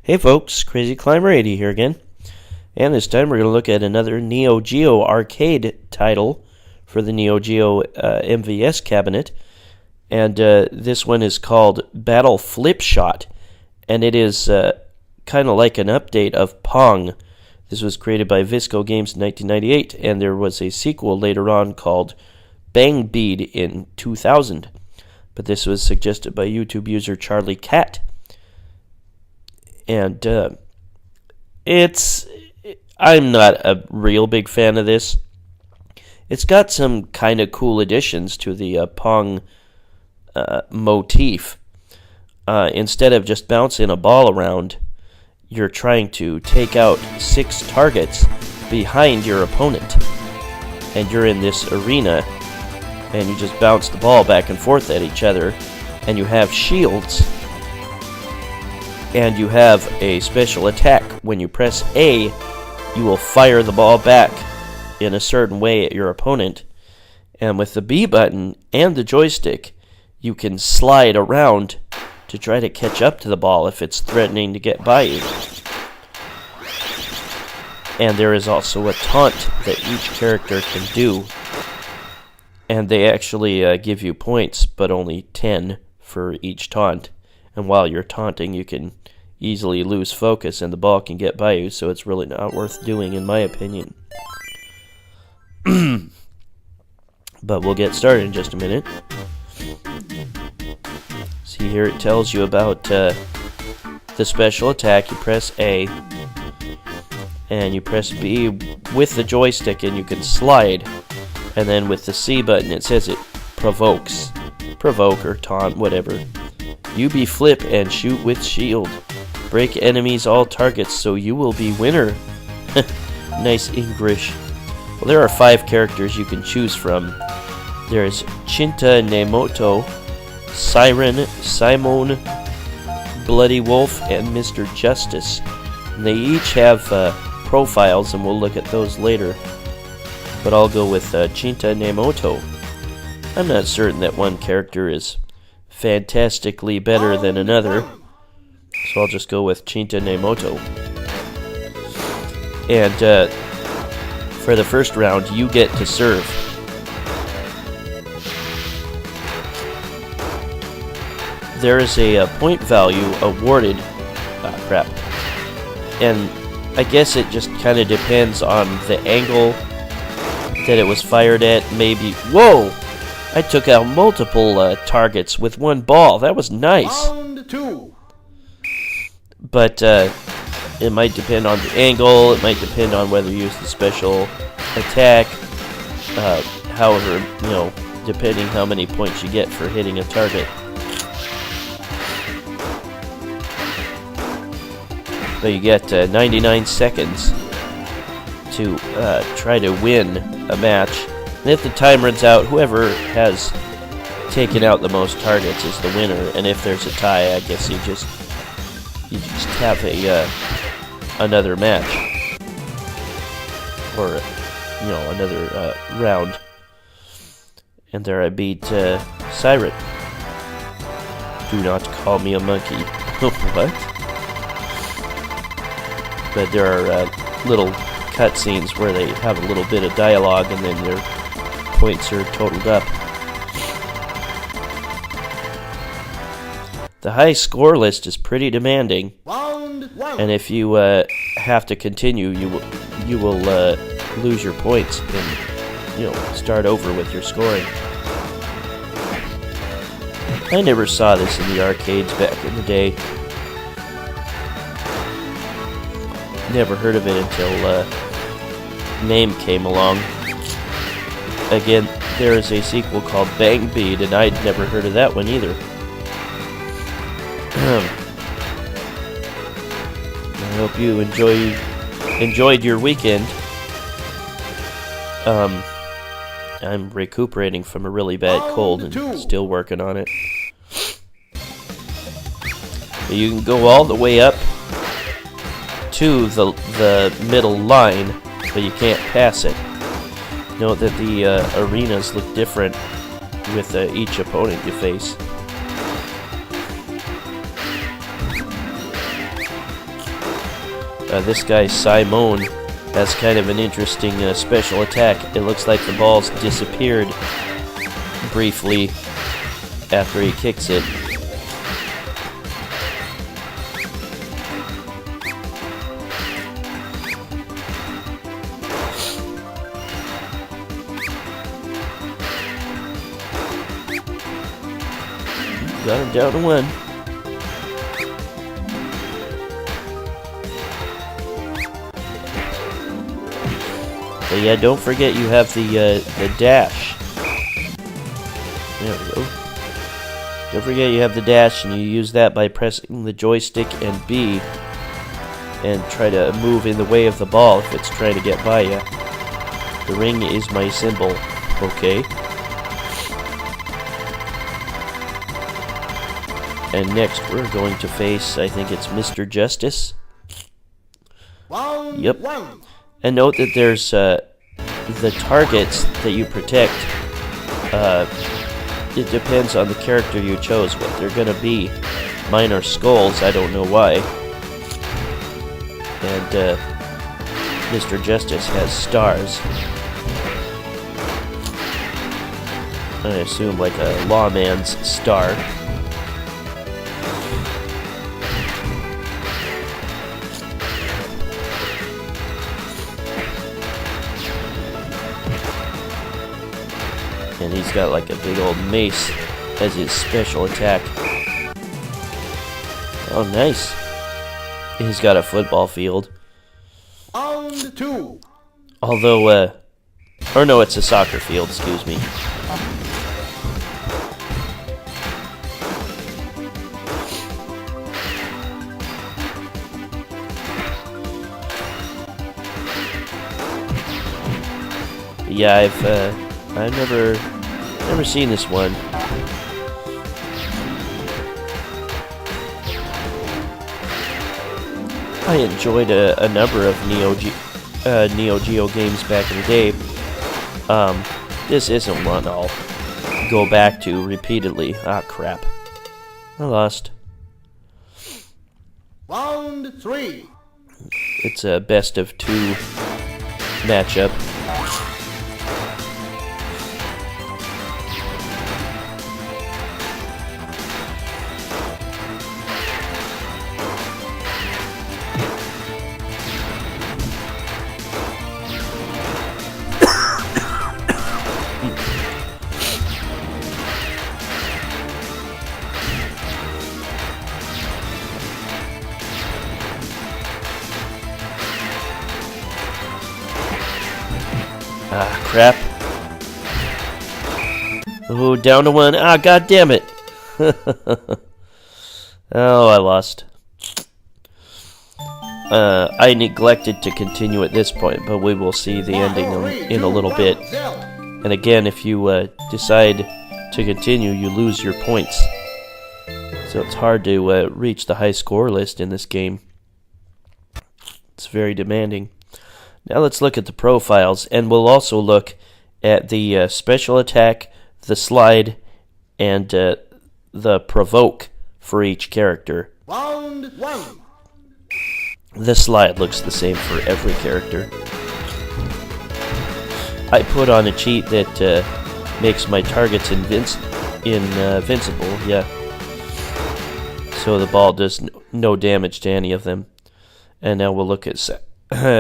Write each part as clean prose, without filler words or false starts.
Hey folks, Crazy Climber 80 here again, and this time we're going to look at another NEO GEO arcade title for the NEO GEO MVS cabinet, and this one is called Battle Flip Shot, and it is kind of like an update of Pong. This was created by Visco Games in 1998, and there was a sequel later on called Bang Bead in 2000, but this was suggested by YouTube user Charlie Cat. And I'm not a real big fan of this. It's got some kind of cool additions to the Pong motif. Instead of just bouncing a ball around, you're trying to take out 6 targets behind your opponent. And you're in this arena, and you just bounce the ball back and forth at each other, and you have shields. And you have a special attack. When you press A, you will fire the ball back in a certain way at your opponent. And with the B button and the joystick, you can slide around to try to catch up to the ball if it's threatening to get by you. And there is also a taunt that each character can do. And they actually give you points, but only 10 for each taunt. And while you're taunting, you can easily lose focus and the ball can get by you, so it's really not worth doing, in my opinion. But we'll get started in just a minute. See, here it tells you about the special attack. You press A, and you press B with the joystick, and you can slide. And then with the C button, it says it provokes. Provoke or taunt, whatever. You be flip and shoot with shield. Break enemies all targets, so you will be winner. Nice English. Well, there are 5 characters you can choose from. There's Chinta Nemoto, Siren, Simone, Bloody Wolf, and Mr. Justice. And they each have profiles, and we'll look at those later. But I'll go with Chinta Nemoto. I'm not certain that one character is fantastically better than another, so I'll just go with Chinta Nemoto. And for the first round, you get to serve. There is a point value awarded. And I guess it just kind of depends on the angle that it was fired at. Maybe. Whoa! I took out multiple targets with one ball. That was nice. Round 2. But it might depend on the angle. It might depend on whether you use the special attack. However, depending how many points you get for hitting a target. But you get 99 seconds to try to win a match. And if the time runs out, whoever has taken out the most targets is the winner. And if there's a tie, I guess you just have another match, or another round. And there I beat Siren. Do not call me a monkey. What? But there are little cutscenes where they have a little bit of dialogue, and then their points are totaled up. The high score list is pretty demanding, and if you have to continue, you will lose your points and start over with your scoring. I never saw this in the arcades back in the day. Never heard of it until Name came along. Again, there is a sequel called Bang Bead, and I'd never heard of that one either. I hope you enjoyed your weekend. I'm recuperating from a really bad cold and still working on it. But you can go all the way up to the middle line, but you can't pass it. Note that the arenas look different with each opponent you face. This guy, Simon, has kind of an interesting special attack. It looks like the balls disappeared briefly after he kicks it. Got him down to 1. But yeah, don't forget you have the dash. There we go. Don't forget you have the dash, and you use that by pressing the joystick and B, and try to move in the way of the ball if it's trying to get by you. The ring is my symbol. Okay. And next we're going to face, I think it's Mr. Justice. Yep. And note that there's the targets that you protect. It depends on the character you chose what they're gonna be. Mine are skulls, I don't know why. And Mr. Justice has stars. I assume like a lawman's star. And he's got like a big old mace as his special attack. Oh, nice. He's got a football field. Round 2. Although, or no, it's a soccer field, excuse me. Yeah, I've never seen this one. I enjoyed a number of Neo Geo games back in the day. This isn't one I'll go back to repeatedly. Ah, crap. I lost. Round 3. It's a best of 2 matchup. Ah, crap. Oh, down to 1. Ah, god damn it. Oh, I lost. I neglected to continue at this point, but we will see the ending in a little bit. And again, if you decide to continue, you lose your points. So it's hard to reach the high score list in this game. It's very demanding. Now let's look at the profiles, and we'll also look at the special attack, the slide, and the provoke for each character. Round 1. The slide looks the same for every character. I put on a cheat that makes my targets invincible, yeah. So the ball does no damage to any of them. And now we'll look at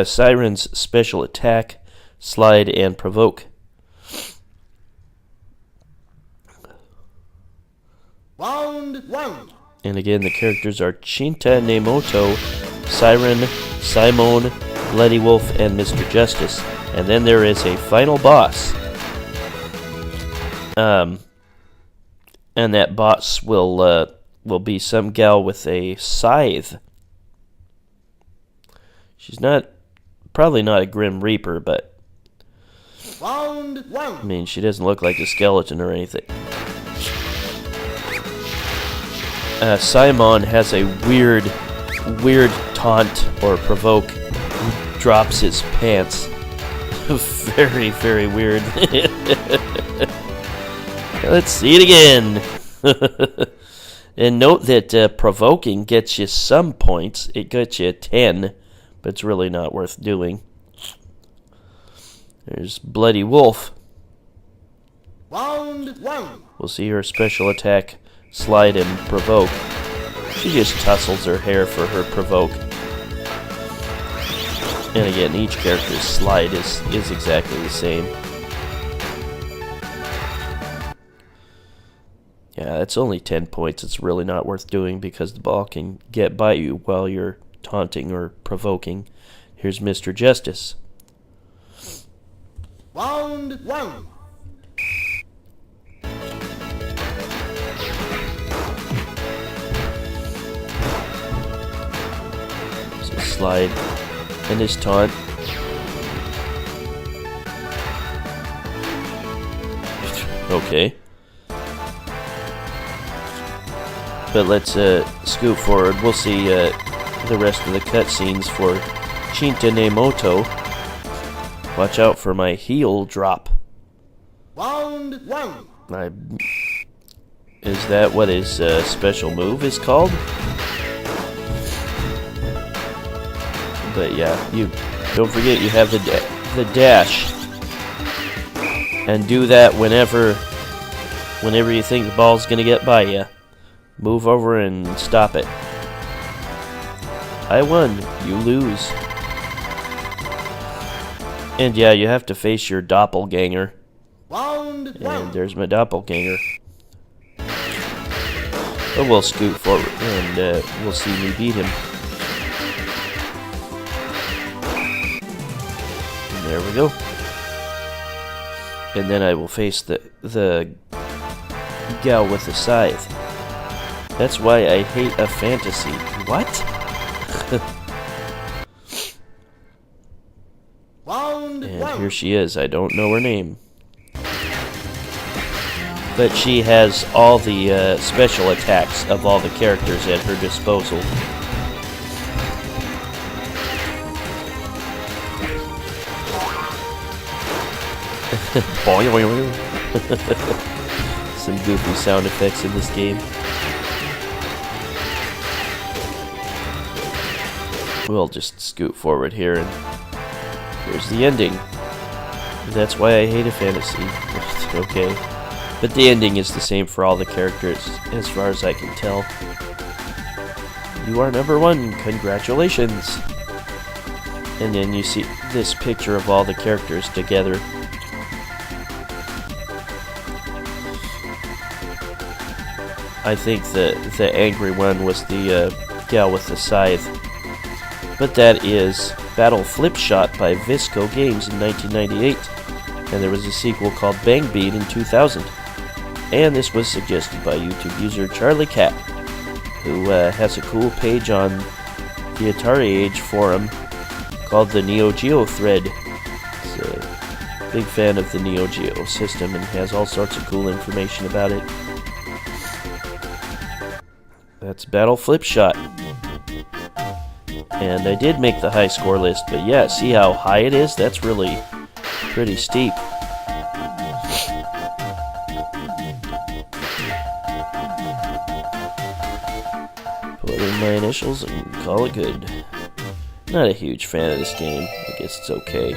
Siren's special attack, slide, and provoke. Round 1. And again, the characters are Chinta Nemoto, Siren, Simon, Bloody Wolf, and Mr. Justice. And then there is a final boss. And that boss will be some gal with a scythe. She's probably not a Grim Reaper, but Round 1. I mean, she doesn't look like a skeleton or anything. Simon has a weird taunt or provoke. He drops his pants. Very, very weird. Let's see it again. And note that provoking gets you some points. It gets you 10. but it's really not worth doing. There's Bloody Wolf. Round 1. We'll see her special attack, slide and provoke. She just tussles her hair for her provoke. And again, each character's slide is exactly the same. Yeah, it's only 10 points. It's really not worth doing because the ball can get by you while you're taunting or provoking. Here's Mr. Justice. Round 1. So slide and his taunt. Okay. But let's scoot forward. We'll see the rest of the cutscenes for Chinta Nemoto. Watch out for my heel drop. Round 1. Is that what his special move is called? But yeah, you don't forget you have the dash, and do that whenever you think the ball's gonna get by you. Move over and stop it. I won. You lose. And yeah, you have to face your doppelganger. Round 1. And there's my doppelganger. But we'll scoot forward and we'll see me beat him. And there we go. And then I will face the gal with the scythe. That's why I hate a fantasy. What? Round And 1. here she is. I don't know her name. But she has all the special attacks of all the characters at her disposal. Some goofy sound effects in this game. We'll just scoot forward here, and here's the ending. That's why I hate a fantasy. Okay. But the ending is the same for all the characters, as far as I can tell. You are number 1. Congratulations. And then you see this picture of all the characters together. I think the angry one was the gal with the scythe. But that is Battle Flip Shot by Visco Games in 1998. And there was a sequel called Bang Beat in 2000. And this was suggested by YouTube user Charlie Cat, who has a cool page on the Atari Age forum called the NEO GEO thread. He's a big fan of the NEO GEO system and has all sorts of cool information about it. That's Battle Flip Shot. And I did make the high score list, but yeah, see how high it is? That's really pretty steep. Put in my initials and call it good. Not a huge fan of this game. I guess it's okay.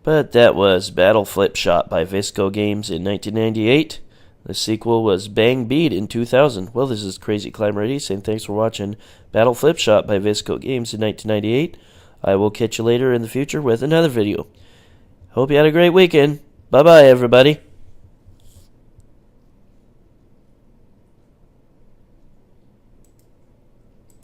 But that was Battle Flip Shot by Visco Games in 1998. The sequel was Bang Beat in 2000. Well, this is Crazy Climber 80 saying thanks for watching Battle Flip Shot by Visco Games in 1998. I will catch you later in the future with another video. Hope you had a great weekend. Bye-bye, everybody.